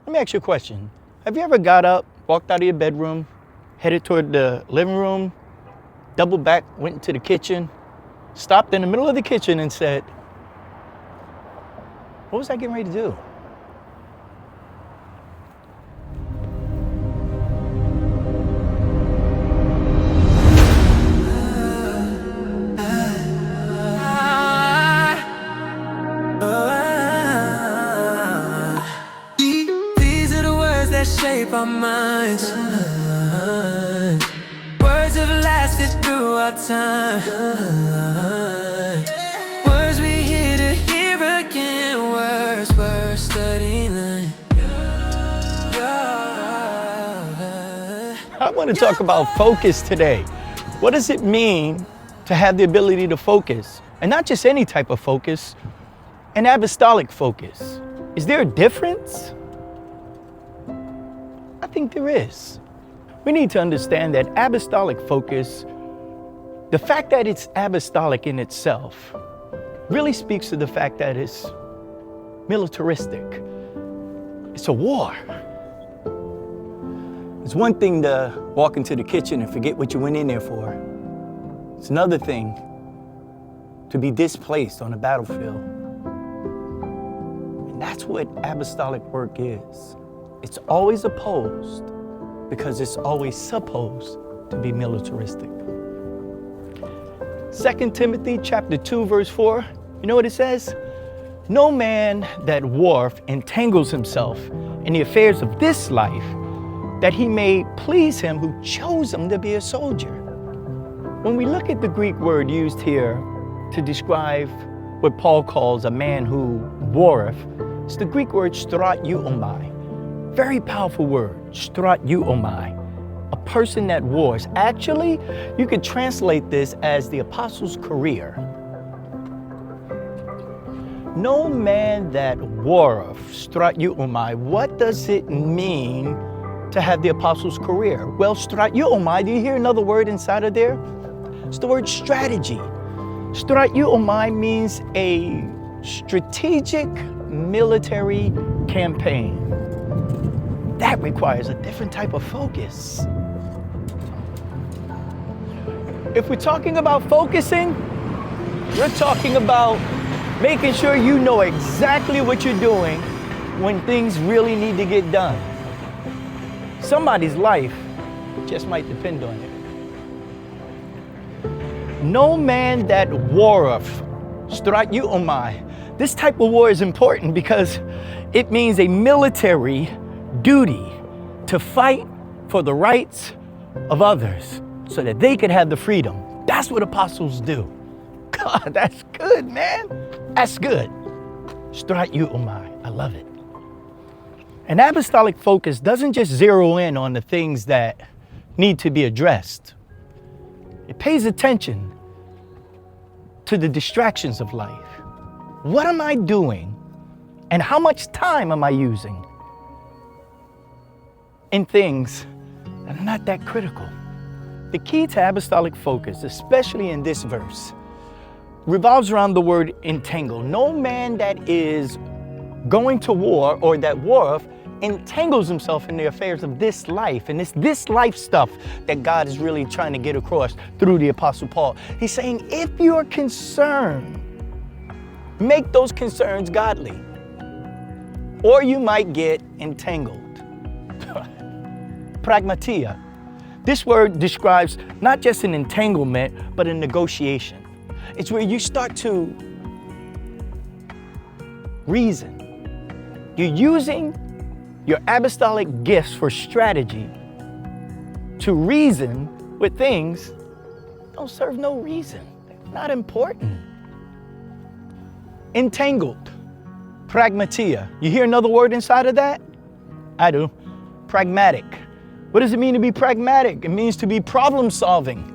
Let me ask you a question. Have you ever got up, walked out of your bedroom, headed toward the living room, doubled back, went into the kitchen, stopped in the middle of the kitchen and said, what was I getting ready to do? These are the words that shape our minds. Words have lasted throughout time. Words we hear to hear again. Words we're studying. I want to talk about focus today. What does it mean to have the ability to focus? And not just any type of focus, an apostolic focus. Is there a difference? I think there is. We need to understand that apostolic focus, the fact that it's apostolic in itself, really speaks to the fact that it's militaristic. It's a war. It's one thing to walk into the kitchen and forget what you went in there for. It's another thing to be displaced on a battlefield. And that's what apostolic work is. It's always opposed because it's always supposed to be militaristic. 2 Timothy chapter 2, verse 4, you know what it says? No man that warreth entangles himself in the affairs of this life, that he may please him who chose him to be a soldier. When we look at the Greek word used here to describe what Paul calls a man who warreth, it's the Greek word strateuomai. Very powerful word, strateuomai. A person that wars. Actually, you could translate this as the apostle's career. No man that warreth, strateuomai. What does it mean to have the apostle's career? Well, strateuomai, do you hear another word inside of there? It's the word strategy. Strateuomai means a strategic military campaign. That requires a different type of focus. If we're talking about focusing, we're talking about making sure you know exactly what you're doing when things really need to get done. Somebody's life just might depend on it. No man that warreth, strateuomai. This type of war is important because it means a military duty to fight for the rights of others so that they could have the freedom. That's what apostles do. God, that's good, man. That's good. Strateuomai. I love it. An apostolic focus doesn't just zero in on the things that need to be addressed. It pays attention to the distractions of life. What am I doing and how much time am I using in things that are not that critical? The key to apostolic focus, especially in this verse, revolves around the word entangle. No man that is going to war or that warreth entangles himself in the affairs of this life. And it's this life stuff that God is really trying to get across through the Apostle Paul. He's saying, if you're concerned, make those concerns godly, or you might get entangled. Pragmatia. This word describes not just an entanglement, but a negotiation. It's where you start to reason. You're using your apostolic gifts for strategy to reason with things that don't serve no reason. They're not important. Entangled. Pragmatia. You hear another word inside of that? I do. Pragmatic. What does it mean to be pragmatic? It means to be problem solving.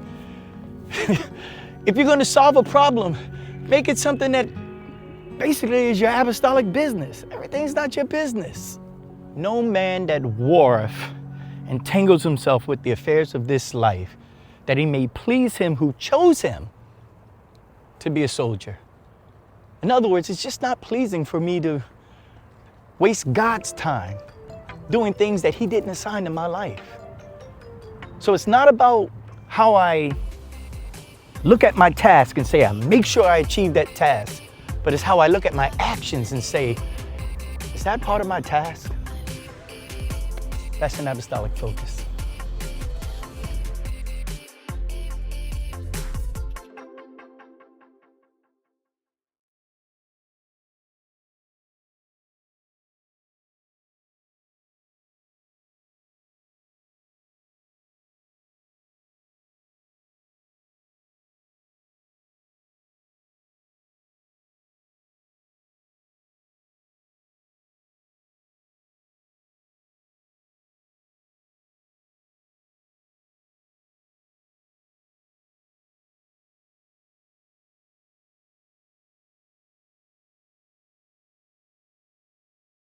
If you're going to solve a problem, make it something that basically is your apostolic business. Everything's not your business. No man that warreth entangles himself with the affairs of this life, that he may please him who chose him to be a soldier. In other words, it's just not pleasing for me to waste God's time doing things that he didn't assign to my life. So it's not about how I look at my task and say, I make sure I achieve that task, but it's how I look at my actions and say, is that part of my task? That's an apostolic focus.